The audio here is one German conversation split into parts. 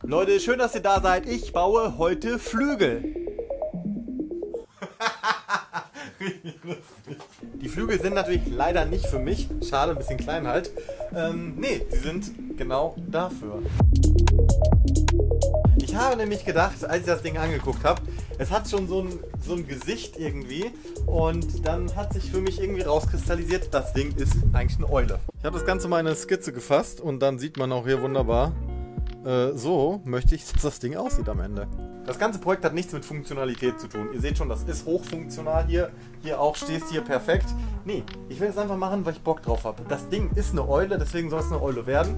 Leute, schön, dass ihr da seid. Ich baue heute Flügel. Die Flügel sind natürlich leider nicht für mich. Schade, ein bisschen klein halt. Nee, sie sind genau dafür. Ich habe nämlich gedacht, als ich das Ding angeguckt habe, es hat schon so ein Gesicht irgendwie. Und dann hat sich für mich irgendwie rauskristallisiert, das Ding ist eigentlich eine Eule. Ich habe das Ganze mal in eine Skizze gefasst und dann sieht man auch hier wunderbar, so möchte ich, dass das Ding aussieht am Ende. Das ganze Projekt hat nichts mit Funktionalität zu tun. Ihr seht schon, das ist hochfunktional hier. Hier auch, stehst hier perfekt. Nee, ich will es einfach machen, weil ich Bock drauf habe. Das Ding ist eine Eule, deswegen soll es eine Eule werden.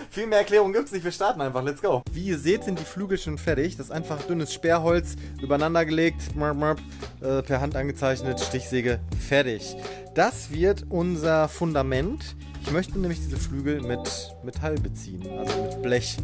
Viel mehr Erklärung gibt es nicht, wir starten einfach, let's go. Wie ihr seht, sind die Flügel schon fertig. Das ist einfach dünnes Sperrholz, übereinander gelegt, per Hand angezeichnet, Stichsäge, fertig. Das wird unser Fundament. Ich möchte nämlich diese Flügel mit Metall beziehen, also mit Blech.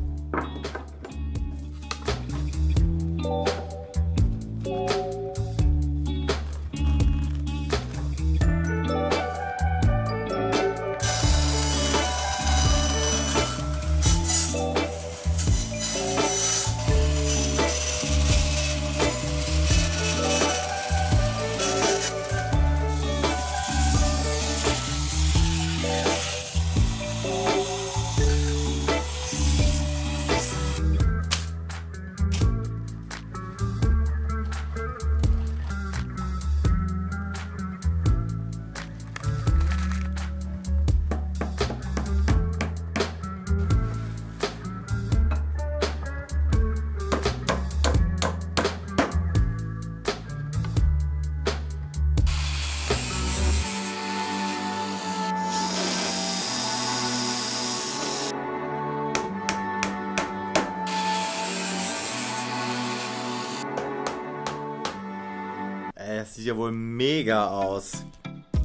Das sieht ja wohl mega aus.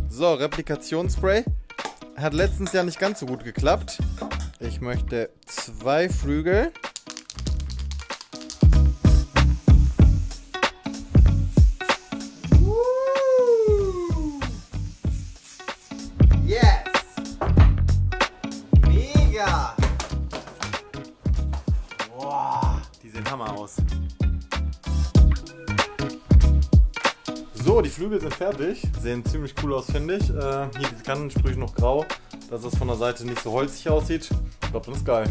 So, Replikationsspray. Hat letztens ja nicht ganz so gut geklappt. Ich möchte 2 Flügel. Yes! Mega! Boah, die sehen Hammer aus. So, die Flügel sind fertig. Sehen ziemlich cool aus, finde ich. Hier diese Kanten sprühe ich noch grau, dass es von der Seite nicht so holzig aussieht. Ich glaube, das ist geil.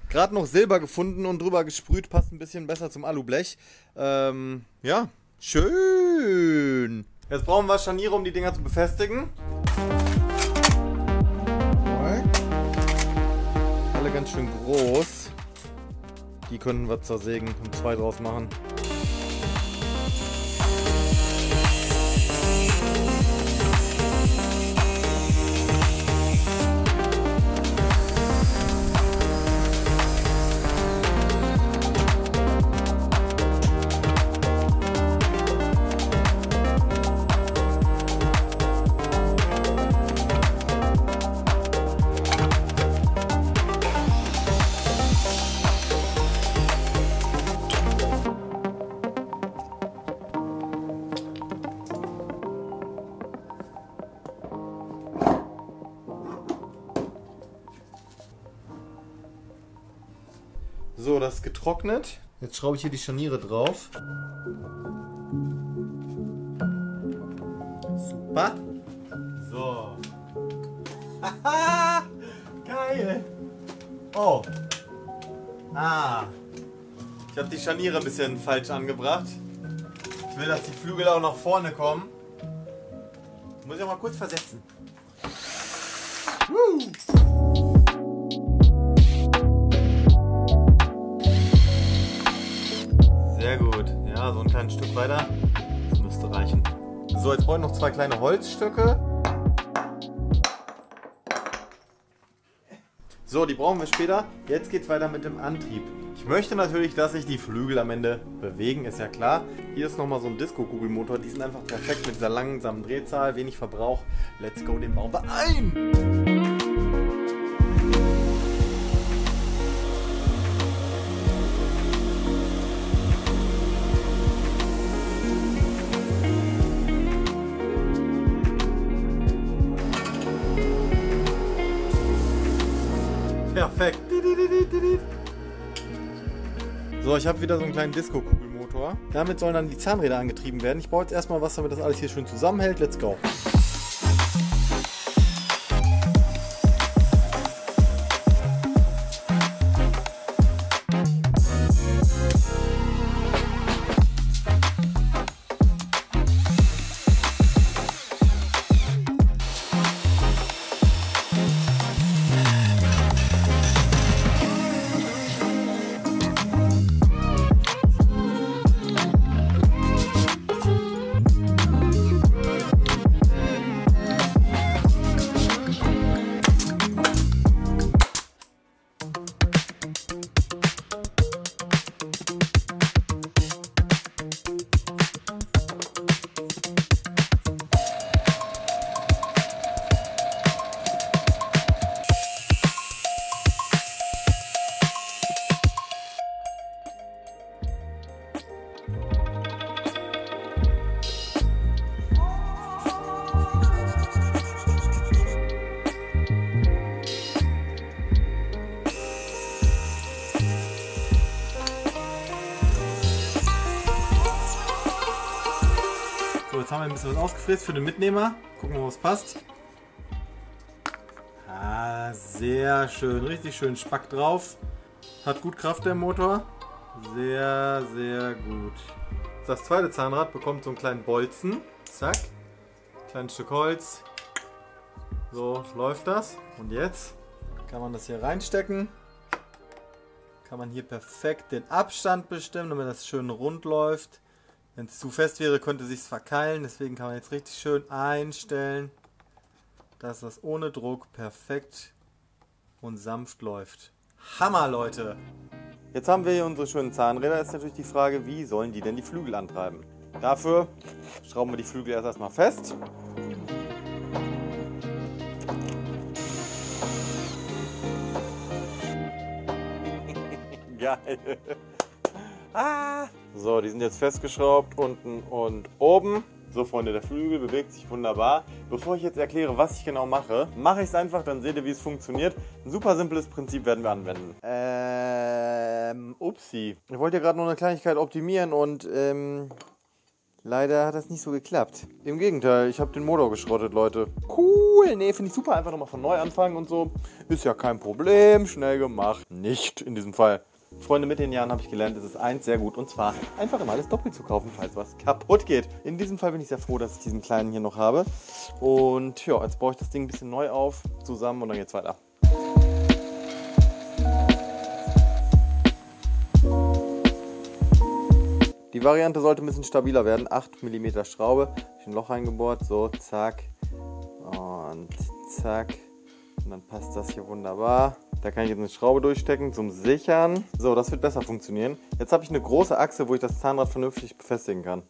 Gerade noch Silber gefunden und drüber gesprüht, passt ein bisschen besser zum Alublech. Ja, schön. Jetzt brauchen wir Scharniere, um die Dinger zu befestigen. Alle ganz schön groß. Die können wir zersägen und 2 draus machen. So, das ist getrocknet. Jetzt schraube ich hier die Scharniere drauf. Super. So. Haha! Geil! Oh. Ich habe die Scharniere ein bisschen falsch angebracht. Ich will, dass die Flügel auch nach vorne kommen. Muss ich auch mal kurz versetzen. Sehr gut. Ja, so ein kleines Stück weiter. Das müsste reichen. So, jetzt brauche ich noch 2 kleine Holzstücke. So, die brauchen wir später. Jetzt geht es weiter mit dem Antrieb. Ich möchte natürlich, dass sich die Flügel am Ende bewegen, ist ja klar. Hier ist nochmal so ein Disco-Kugelmotor. Die sind einfach perfekt mit dieser langsamen Drehzahl, wenig Verbrauch. Let's go, den bauen wir ein! So, ich habe wieder so einen kleinen Disco-Kugelmotor. Damit sollen dann die Zahnräder angetrieben werden. Ich baue jetzt erstmal was, damit das alles hier schön zusammenhält. Let's go! Jetzt haben wir ein bisschen was ausgefräst für den Mitnehmer. Gucken wir mal, was passt. Ah, sehr schön. Richtig schön Spack drauf. Hat gut Kraft der Motor. Sehr, sehr gut. Das zweite Zahnrad bekommt so einen kleinen Bolzen. Zack. Kleines Stück Holz. So läuft das. Und jetzt kann man das hier reinstecken. Kann man hier perfekt den Abstand bestimmen, damit das schön rund läuft. Wenn es zu fest wäre, könnte es sich verkeilen. Deswegen kann man jetzt richtig schön einstellen, dass das ohne Druck perfekt und sanft läuft. Hammer, Leute! Jetzt haben wir hier unsere schönen Zahnräder. Jetzt ist natürlich die Frage, wie sollen die denn die Flügel antreiben? Dafür schrauben wir die Flügel erst erstmal fest. Geil! Ah. So, die sind jetzt festgeschraubt unten und oben. So, Freunde, der Flügel bewegt sich wunderbar. Bevor ich jetzt erkläre, was ich genau mache, mache ich es einfach, dann seht ihr, wie es funktioniert. Ein super simples Prinzip werden wir anwenden. Upsi. Ich wollte ja gerade noch eine Kleinigkeit optimieren und leider hat das nicht so geklappt. Im Gegenteil, ich habe den Motor geschrottet, Leute. Cool, nee, finde ich super. Einfach nochmal von neu anfangen und so. Ist ja kein Problem, schnell gemacht. Nicht in diesem Fall. Freunde, mit den Jahren habe ich gelernt, es ist eins sehr gut, und zwar einfach immer alles doppelt zu kaufen, falls was kaputt geht. In diesem Fall bin ich sehr froh, dass ich diesen kleinen hier noch habe. Und ja, jetzt baue ich das Ding ein bisschen neu auf, zusammen, und dann geht's weiter. Die Variante sollte ein bisschen stabiler werden. 8 mm Schraube, ich ein Loch reingebohrt, so, zack und zack. Und dann passt das hier wunderbar. Da kann ich jetzt eine Schraube durchstecken zum Sichern. So, das wird besser funktionieren. Jetzt habe ich eine große Achse, wo ich das Zahnrad vernünftig befestigen kann.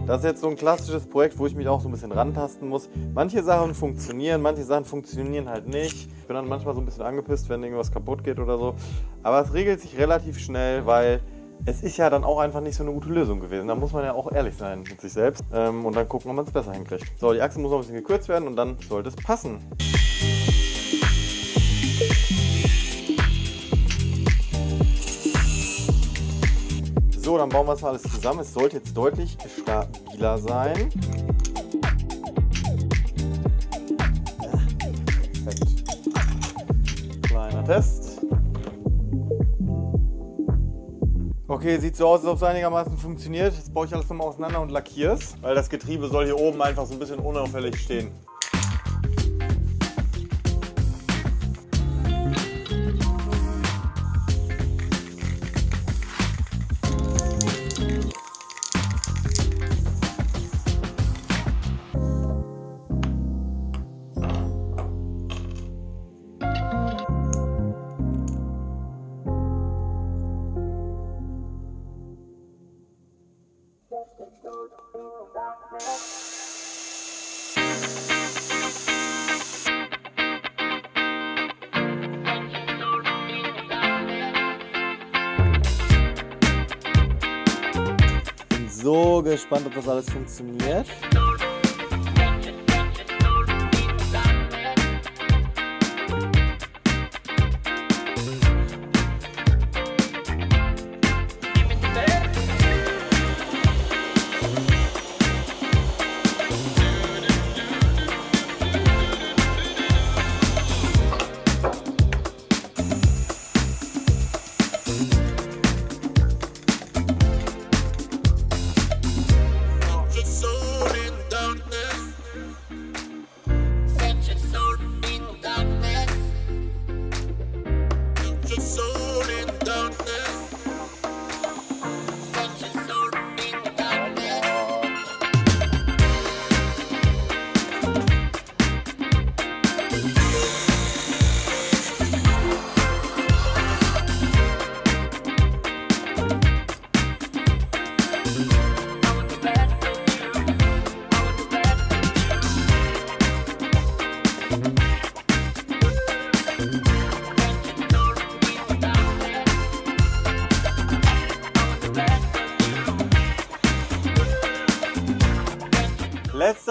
Das ist jetzt so ein klassisches Projekt, wo ich mich auch so ein bisschen rantasten muss. Manche Sachen funktionieren, manche Sachen funktionieren halt nicht. Ich bin dann manchmal so ein bisschen angepisst, wenn irgendwas kaputt geht oder so. Aber es regelt sich relativ schnell, weil es ist ja dann auch einfach nicht so eine gute Lösung gewesen. Da muss man ja auch ehrlich sein mit sich selbst und dann gucken, ob man es besser hinkriegt. So, die Achse muss noch ein bisschen gekürzt werden und dann sollte es passen. So, dann bauen wir es mal alles zusammen. Es sollte jetzt deutlich stabiler sein. Ja, perfekt. Kleiner Test. Okay, sieht so aus, als ob es einigermaßen funktioniert. Jetzt baue ich alles nochmal auseinander und lackiere es, weil das Getriebe soll hier oben einfach so ein bisschen unauffällig stehen. So gespannt, ob das alles funktioniert.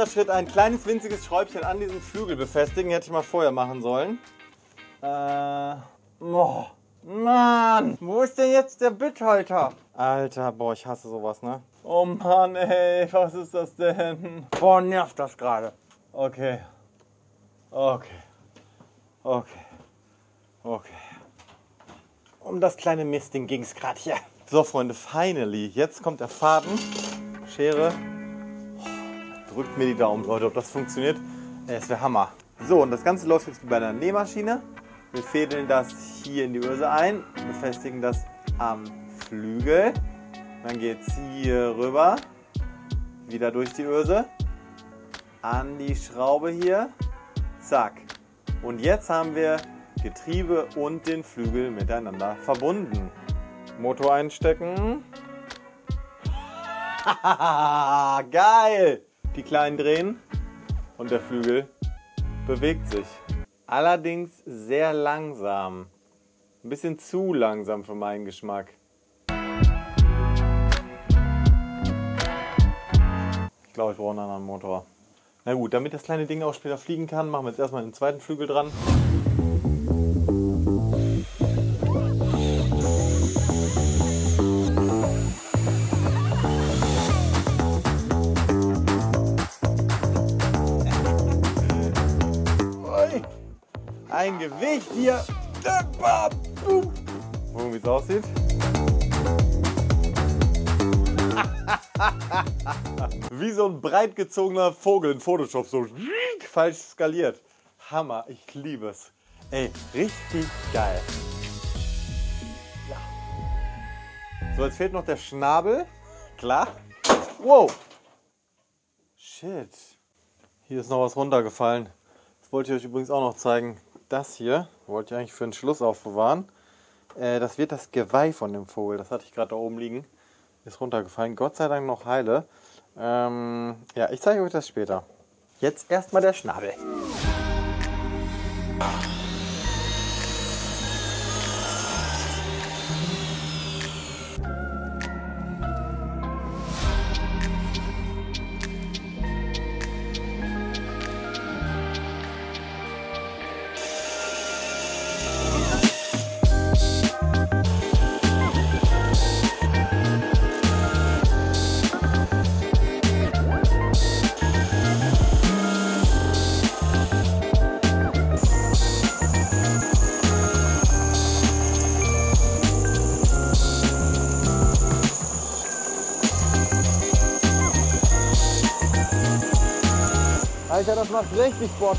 letzter Schritt, ein kleines winziges Schräubchen an diesem Flügel befestigen. Hätte ich mal vorher machen sollen. Oh, Mann, wo ist denn jetzt der Bitthalter? Alter, boah, ich hasse sowas, ne? Oh Mann, ey, was ist das denn? Boah, nervt das gerade. Okay. Um das kleine Mistding ging es gerade hier. So, Freunde, finally. Jetzt kommt der Faden. Schere. Drückt mir die Daumen, Leute, ob das funktioniert. Es wäre Hammer. So, und das Ganze läuft jetzt wie bei einer Nähmaschine. Wir fädeln das hier in die Öse ein, befestigen das am Flügel. Dann geht es hier rüber, wieder durch die Öse, an die Schraube hier, zack. Und jetzt haben wir Getriebe und den Flügel miteinander verbunden. Motor einstecken. Geil! Die kleinen drehen und der Flügel bewegt sich. Allerdings sehr langsam. Ein bisschen zu langsam für meinen Geschmack. Ich glaube, ich brauche einen anderen Motor. Na gut, damit das kleine Ding auch später fliegen kann, machen wir jetzt erstmal den zweiten Flügel dran. Ein Gewicht hier. Gucken, wie es aussieht. Wie so ein breit gezogener Vogel in Photoshop. So falsch skaliert. Hammer, ich liebe es. Ey, richtig geil. Ja. So, jetzt fehlt noch der Schnabel. Klar. Wow. Shit. Hier ist noch was runtergefallen. Das wollte ich euch übrigens auch noch zeigen. Das hier wollte ich eigentlich für den Schluss aufbewahren. Das wird das Geweih von dem Vogel. Das hatte ich gerade da oben liegen. Ist runtergefallen. Gott sei Dank noch heile. Ja, ich zeige euch das später. Jetzt erstmal der Schnabel. Alter, das macht richtig Bock.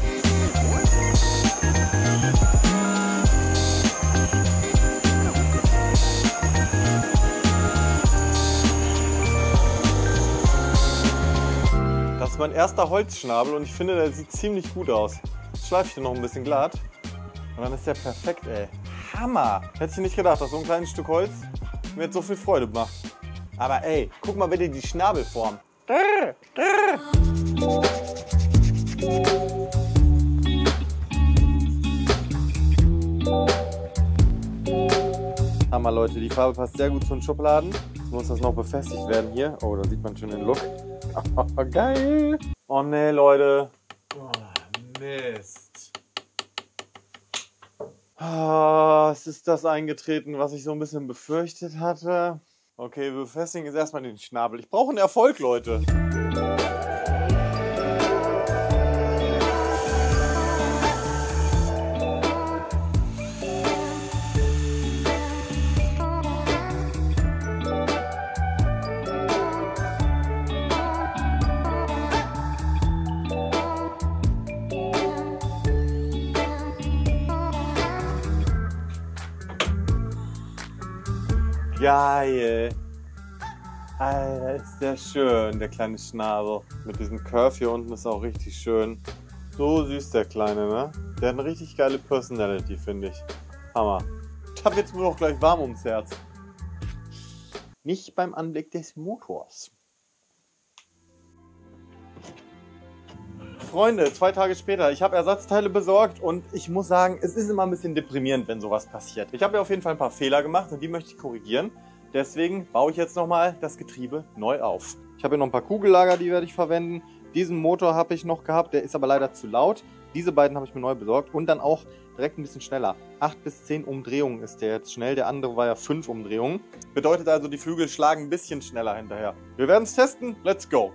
Das ist mein erster Holzschnabel und ich finde, der sieht ziemlich gut aus. Jetzt schleife ich den noch ein bisschen glatt und dann ist der perfekt, ey. Hammer! Hätte ich nicht gedacht, dass so ein kleines Stück Holz mir jetzt so viel Freude macht. Aber ey, guck mal bitte die Schnabelform. Hammer, Leute, die Farbe passt sehr gut zu den Schubladen. Jetzt muss das noch befestigt werden hier. Oh, da sieht man schon den Look. Geil! Oh ne, Leute. Oh, Mist. Es ist das eingetreten, was ich so ein bisschen befürchtet hatte. Okay, wir befestigen jetzt erstmal den Schnabel. Ich brauche einen Erfolg, Leute. Geil! Alter, ist der schön, der kleine Schnabel. Mit diesem Curve hier unten ist auch richtig schön. So süß, der Kleine, ne? Der hat eine richtig geile Personality, finde ich. Hammer. Da wird mir auch gleich warm ums Herz. Nicht beim Anblick des Motors. Freunde, 2 Tage später, ich habe Ersatzteile besorgt und ich muss sagen, es ist immer ein bisschen deprimierend, wenn sowas passiert. Ich habe ja auf jeden Fall ein paar Fehler gemacht und die möchte ich korrigieren. Deswegen baue ich jetzt nochmal das Getriebe neu auf. Ich habe hier noch ein paar Kugellager, die werde ich verwenden. Diesen Motor habe ich noch gehabt, der ist aber leider zu laut. Diese beiden habe ich mir neu besorgt und dann auch direkt ein bisschen schneller. 8 bis 10 Umdrehungen ist der jetzt schnell, der andere war ja 5 Umdrehungen. Bedeutet also, die Flügel schlagen ein bisschen schneller hinterher. Wir werden es testen, let's go!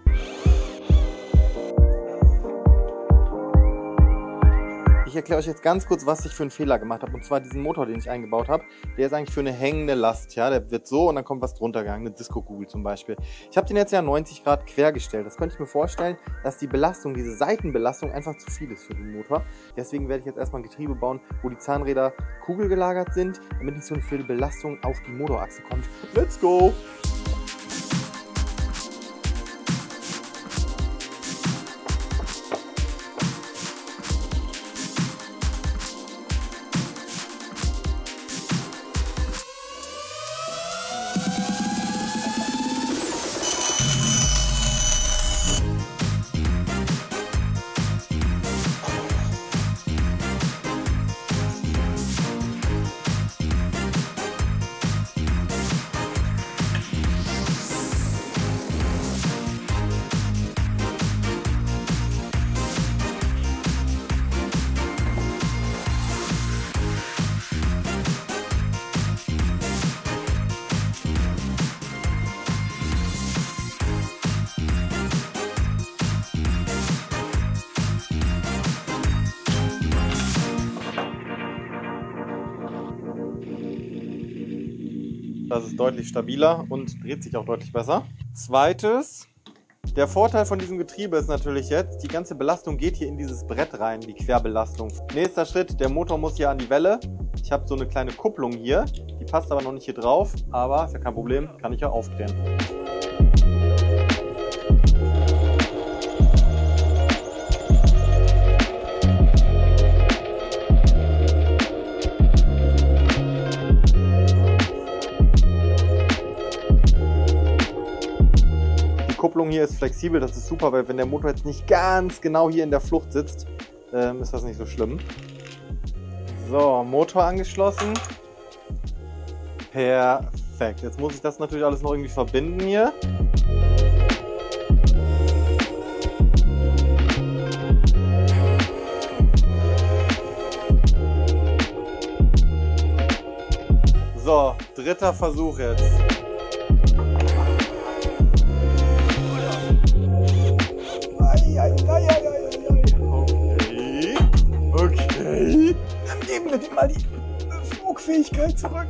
Ich erkläre euch jetzt ganz kurz, was ich für einen Fehler gemacht habe. Und zwar diesen Motor, den ich eingebaut habe, der ist eigentlich für eine hängende Last. Ja? Der wird so und dann kommt was drunter gegangen, eine Disco-Kugel zum Beispiel. Ich habe den jetzt ja 90 Grad quer gestellt. Das könnte ich mir vorstellen, dass die Belastung, diese Seitenbelastung einfach zu viel ist für den Motor. Deswegen werde ich jetzt erstmal ein Getriebe bauen, wo die Zahnräder kugelgelagert sind, damit nicht so eine viel Belastung auf die Motorachse kommt. Let's go! Das ist deutlich stabiler und dreht sich auch deutlich besser. Zweites, der Vorteil von diesem Getriebe ist natürlich jetzt, die ganze Belastung geht hier in dieses Brett rein, die Querbelastung. Nächster Schritt, der Motor muss hier an die Welle. Ich habe so eine kleine Kupplung hier, die passt aber noch nicht hier drauf, aber ist ja kein Problem, kann ich ja aufdrehen. Die Kupplung hier ist flexibel, das ist super, weil wenn der Motor jetzt nicht ganz genau hier in der Flucht sitzt, ist das nicht so schlimm. So, Motor angeschlossen. Perfekt. Jetzt muss ich das natürlich alles noch irgendwie verbinden hier. So, dritter Versuch jetzt. Okay. Dann geben wir dir mal die Flugfähigkeit zurück.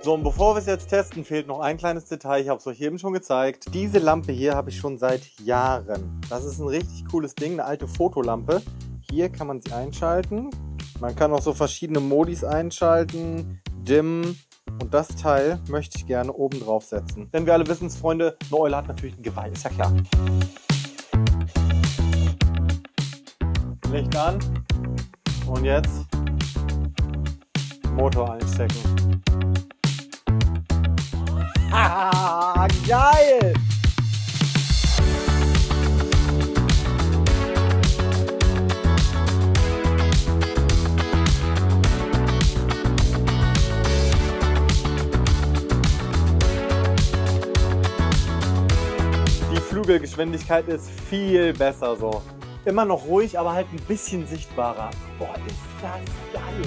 So, und bevor wir es jetzt testen, fehlt noch ein kleines Detail. Ich habe es euch eben schon gezeigt. Diese Lampe hier habe ich schon seit Jahren. Das ist ein richtig cooles Ding, eine alte Fotolampe. Hier kann man sie einschalten. Man kann auch so verschiedene Modis einschalten, dimmen. Und das Teil möchte ich gerne oben drauf setzen. Denn wir alle wissen es, Freunde, eine Eule hat natürlich ein Geweih, ist ja klar. Licht an. Und jetzt Motor einstecken. Ah, geil! Die Flügelgeschwindigkeit ist viel besser so. Immer noch ruhig, aber halt ein bisschen sichtbarer. Boah, ist das geil!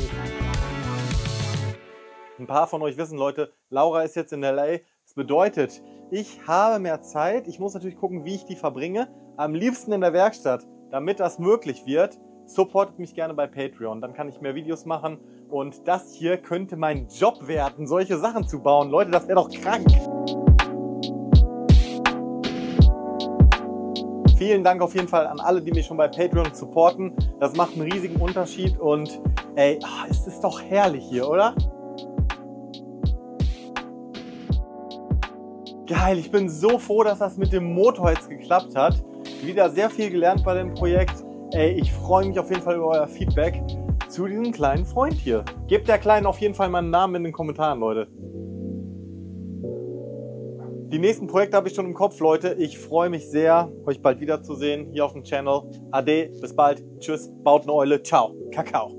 Ein paar von euch wissen, Leute, Laura ist jetzt in LA. Das bedeutet, ich habe mehr Zeit. Ich muss natürlich gucken, wie ich die verbringe. Am liebsten in der Werkstatt. Damit das möglich wird, supportet mich gerne bei Patreon. Dann kann ich mehr Videos machen. Und das hier könnte mein Job werden, solche Sachen zu bauen. Leute, das wäre doch krank. Vielen Dank auf jeden Fall an alle, die mich schon bei Patreon supporten. Das macht einen riesigen Unterschied. Und ey, ist es doch herrlich hier, oder? Geil, ich bin so froh, dass das mit dem Motor jetzt geklappt hat. Wieder sehr viel gelernt bei dem Projekt. Ey, ich freue mich auf jeden Fall über euer Feedback zu diesem kleinen Freund hier. Gebt der Kleinen auf jeden Fall meinen Namen in den Kommentaren, Leute. Die nächsten Projekte habe ich schon im Kopf, Leute. Ich freue mich sehr, euch bald wiederzusehen hier auf dem Channel. Ade, bis bald. Tschüss, baut eine Eule. Ciao. Kakao.